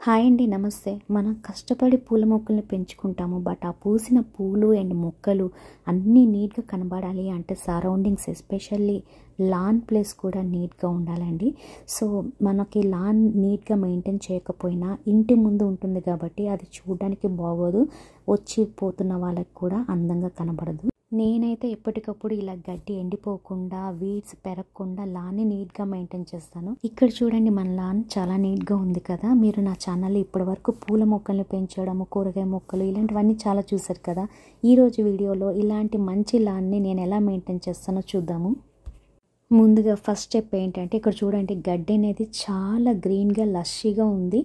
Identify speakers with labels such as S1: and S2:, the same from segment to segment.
S1: Hi అండి, నమస్తే. మనం కష్టపడి పూల మొక్కల్ని పెంచుకుంటాము. బట్ ఆ పూసిన పూలు అండ్ మొక్కలు అన్నీ నీట్గా కనబడాలి అంటే సరౌండింగ్స్ ఎస్పెషల్లీ లాన్ ప్లేస్ కూడా నీట్గా ఉండాలండి. సో మనకి లాన్ నీట్గా మెయింటైన్ చేయకపోయినా ఇంటి ముందు ఉంటుంది కాబట్టి అది చూడడానికి బాగోదు, వచ్చి పోతున్న వాళ్ళకి కూడా అందంగా కనబడదు. నేనైతే ఎప్పటికప్పుడు ఇలా గడ్డి ఎండిపోకుండా వీడ్స్ పెరగకుండా లాన్ని నీట్గా మెయింటైన్ చేస్తాను. ఇక్కడ చూడండి, మన లాన్ చాలా నీట్గా ఉంది కదా. మీరు నా ఛానల్లో ఇప్పటివరకు పూల మొక్కల్ని పెంచడము, కూరగాయ మొక్కలు ఇలాంటివన్నీ చాలా చూసారు కదా. ఈరోజు వీడియోలో ఇలాంటి మంచి లాన్ని నేను ఎలా మెయింటైన్ చేస్తానో చూద్దాము. ముందుగా ఫస్ట్ స్టెప్ ఏంటంటే, ఇక్కడ చూడండి గడ్డి అనేది చాలా గ్రీన్గా లష్గా ఉంది.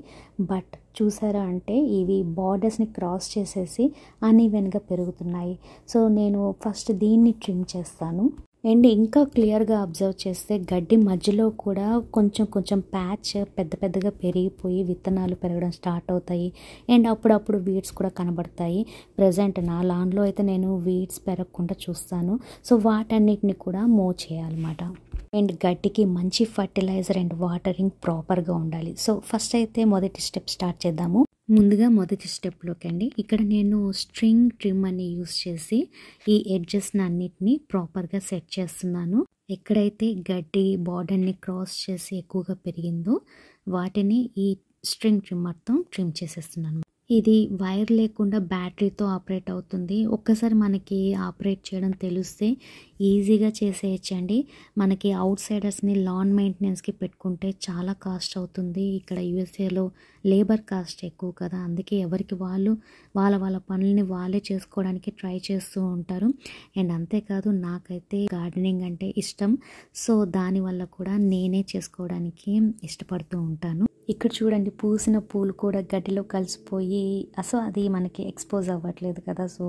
S1: బట్ చూసారా అంటే ఇవి బార్డర్స్ని క్రాస్ చేసేసి అన్ఈవెన్గా పెరుగుతున్నాయి. సో నేను ఫస్ట్ దీన్ని ట్రిమ్ చేస్తాను. అండ్ ఇంకా క్లియర్గా అబ్జర్వ్ చేస్తే గడ్డి మధ్యలో కూడా కొంచెం ప్యాచ్ పెద్ద పెద్దగా పెరిగిపోయి విత్తనాలు పెరగడం స్టార్ట్ అవుతాయి. అండ్ అప్పుడప్పుడు వీడ్స్ కూడా కనబడతాయి. ప్రజెంట్ నా లాన్లో అయితే నేను వీడ్స్ పెరగకుండా చూస్తాను. సో వాటన్నిటిని కూడా మూవ్ చేయాలన్నమాట. అండ్ గడ్డికి మంచి ఫర్టిలైజర్ అండ్ వాటరింగ్ ప్రాపర్గా ఉండాలి. సో ఫస్ట్ అయితే మొదటి స్టెప్ స్టార్ట్ చేద్దాము. ముందుగా మొదటి స్టెప్లోకి అండి, ఇక్కడ నేను స్ట్రింగ్ ట్రిమ్ అని యూస్ చేసి ఈ ఎడ్జెస్ని అన్నిటినీ ప్రాపర్గా సెట్ చేస్తున్నాను. ఎక్కడైతే గడ్డి బార్డర్ని క్రాస్ చేసి ఎక్కువగా పెరిగిందో వాటిని ఈ స్ట్రింగ్ ట్రిమ్మర్తో ట్రిమ్ చేసేస్తున్నాను. ఇది వైర్ లేకుండా బ్యాటరీతో ఆపరేట్ అవుతుంది. ఒక్కసారి మనకి ఆపరేట్ చేయడం తెలిస్తే ఈజీగా చేసేయచ్చండి. మనకి అవుట్ సైడర్స్ని లాన్ మెయింటెనెన్స్కి పెట్టుకుంటే చాలా కాస్ట్ అవుతుంది. ఇక్కడ యూఎస్ఏలో లేబర్ కాస్ట్ ఎక్కువ కదా, అందుకే ఎవరికి వాళ్ళు వాళ్ళ పనులని వాళ్ళే చేసుకోవడానికి ట్రై చేస్తూ ఉంటారు. అండ్ అంతేకాదు నాకైతే గార్డెనింగ్ అంటే ఇష్టం. సో దానివల్ల కూడా నేనే చేసుకోవడానికి ఇష్టపడుతూ ఉంటాను. ఇక్కడ చూడండి, పూసిన పూలు కూడా గడ్డిలో కలిసిపోయి అసలు అది మనకి ఎక్స్పోజ్ అవ్వట్లేదు కదా. సో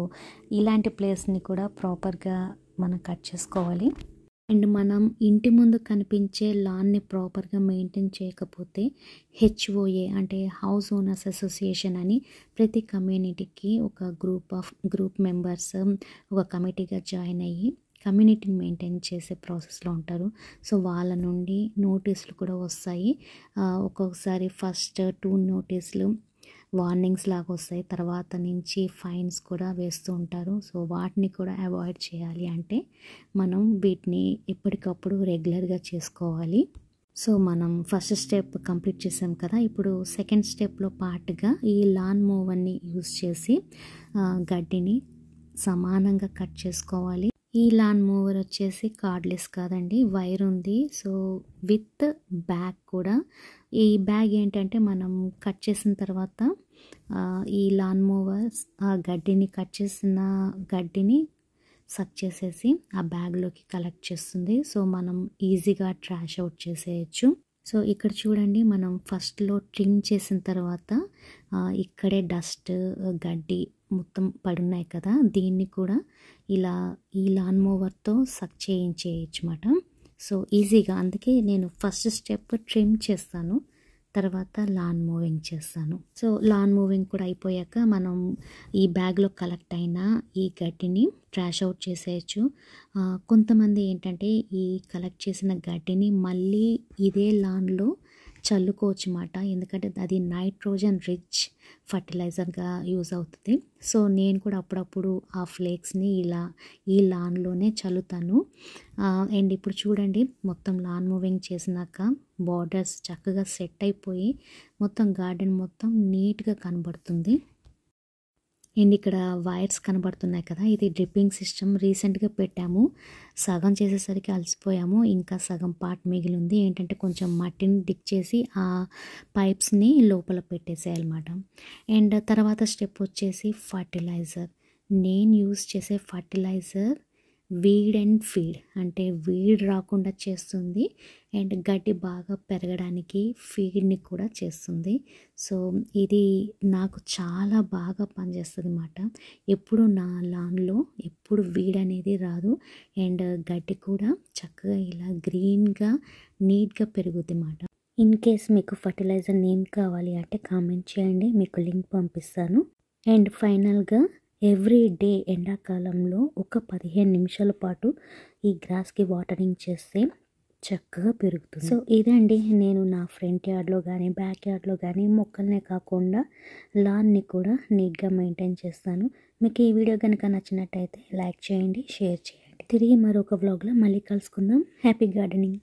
S1: ఇలాంటి ప్లేస్ని కూడా ప్రాపర్గా మనం కట్ చేసుకోవాలి. అండ్ మనం ఇంటి ముందు కనిపించే లాన్ని ప్రాపర్గా మెయింటైన్ చేయకపోతే HOA అంటే హౌస్ ఓనర్స్ అసోసియేషన్ అని ప్రతి కమ్యూనిటీకి ఒక గ్రూప్ మెంబర్స్ ఒక కమిటీగా జాయిన్ అయ్యి కమ్యూనిటీని మెయింటైన్ చేసే ప్రాసెస్లో ఉంటారు. సో వాళ్ళ నుండి నోటీసులు కూడా వస్తాయి. ఒక్కొక్కసారి ఫస్ట్ 2 నోటీసులు వార్నింగ్స్ లాగా వస్తాయి, తర్వాత నుంచి ఫైన్స్ కూడా వేస్తూ ఉంటారు. సో వాటిని కూడా అవాయిడ్ చేయాలి అంటే మనం వీటిని ఎప్పటికప్పుడు రెగ్యులర్గా చేసుకోవాలి. సో మనం ఫస్ట్ స్టెప్ కంప్లీట్ చేసాం కదా. ఇప్పుడు సెకండ్ స్టెప్లో పార్ట్గా ఈ లాన్ మూవర్ని యూస్ చేసి గడ్డిని సమానంగా కట్ చేసుకోవాలి. ఈ లాన్ మూవర్ వచ్చేసి కార్డ్లెస్ కాదండి, వైర్ ఉంది. సో విత్ బ్యాగ్ కూడా. ఈ బ్యాగ్ ఏంటంటే మనం కట్ చేసిన తర్వాత ఈ లాన్ మూవర్స్ ఆ గడ్డిని కట్ చేసిన గడ్డిని సక్ చేసేసి ఆ బ్యాగ్లోకి కలెక్ట్ చేస్తుంది. సో మనం ఈజీగా ట్రాష్ అవుట్ చేసేయచ్చు. సో ఇక్కడ చూడండి, మనం ఫస్ట్లో ట్రిమ్ చేసిన తర్వాత ఇక్కడే డస్ట్ గడ్డి మొత్తం పడున్నాయి కదా, దీన్ని కూడా ఇలా ఈ లాన్ మూవర్తో సక్ చేయించేయచ్చు అన్నమాట. సో ఈజీగా, అందుకే నేను ఫస్ట్ స్టెప్ ట్రిమ్ చేస్తాను, తర్వాత లాన్ మూవింగ్ చేస్తాను. సో లాన్ మూవింగ్ కూడా అయిపోయాక మనం ఈ బ్యాగ్లో కలెక్ట్ అయిన ఈ గడ్డిని ట్రాష్ అవుట్ చేసేయచ్చు. కొంతమంది ఏంటంటే ఈ కలెక్ట్ చేసిన గడ్డిని మళ్ళీ ఇదే లాన్లో చల్లుకోవచ్చు అన్నమాట, ఎందుకంటే అది నైట్రోజన్ రిచ్ ఫర్టిలైజర్గా యూజ్ అవుతుంది. సో నేను కూడా అప్పుడప్పుడు ఆ ఫ్లేక్స్ని ఇలా ఈ లాన్లోనే చల్లుతాను. అండ్ ఇప్పుడు చూడండి, మొత్తం లాన్ మూవింగ్ చేసినాక బార్డర్స్ చక్కగా సెట్ అయిపోయి మొత్తం గార్డెన్ మొత్తం నీట్గా కనబడుతుంది. అండ్ ఇక్కడ వైర్స్ కనబడుతున్నాయి కదా, ఇది డ్రిప్పింగ్ సిస్టమ్ రీసెంట్గా పెట్టాము. సగం చేసేసరికి అలసిపోయాము, ఇంకా సగం పార్ట్ మిగిలి ఉంది. ఏంటంటే కొంచెం మట్టిని డిక్ చేసి ఆ పైప్స్ని లోపల పెట్టేసేయాలన్నమాట. అండ్ తర్వాత స్టెప్ వచ్చేసి ఫర్టిలైజర్. నేను యూస్ చేసే ఫర్టిలైజర్ వీడ్ అండ్ ఫీడ్, అంటే వీడ్ రాకుండా చేస్తుంది అండ్ గడ్డి బాగా పెరగడానికి ఫీడ్ని కూడా చేస్తుంది. సో ఇది నాకు చాలా బాగా పనిచేస్తుంది అన్నమాట. ఎప్పుడు నా లాన్లో ఎప్పుడు వీడ్ అనేది రాదు అండ్ గడ్డి కూడా చక్కగా ఇలా గ్రీన్గా నీట్గా పెరుగుతుంది అన్నమాట. ఇన్ కేస్ మీకు ఫర్టిలైజర్ నేమ్ కావాలి అంటే కామెంట్ చేయండి, మీకు లింక్ పంపిస్తాను. అండ్ ఫైనల్గా ఎవ్రీ డే ఎండాకాలంలో ఒక 15 నిమిషాల పాటు ఈ గ్రాస్కి వాటరింగ్ చేస్తే చక్కగా పెరుగుతుంది. సో ఇదండి, నేను నా ఫ్రంట్ యార్డ్లో కానీ బ్యాక్ యార్డ్లో కానీ మొక్కలనే కాకుండా లాన్ని కూడా నీట్గా మెయింటైన్ చేస్తాను. మీకు ఈ వీడియో కనుక నచ్చినట్టయితే లైక్ చేయండి, షేర్ చేయండి. తిరిగి మరొక వ్లాగ్లో మళ్ళీ కలుసుకుందాం. Happy gardening.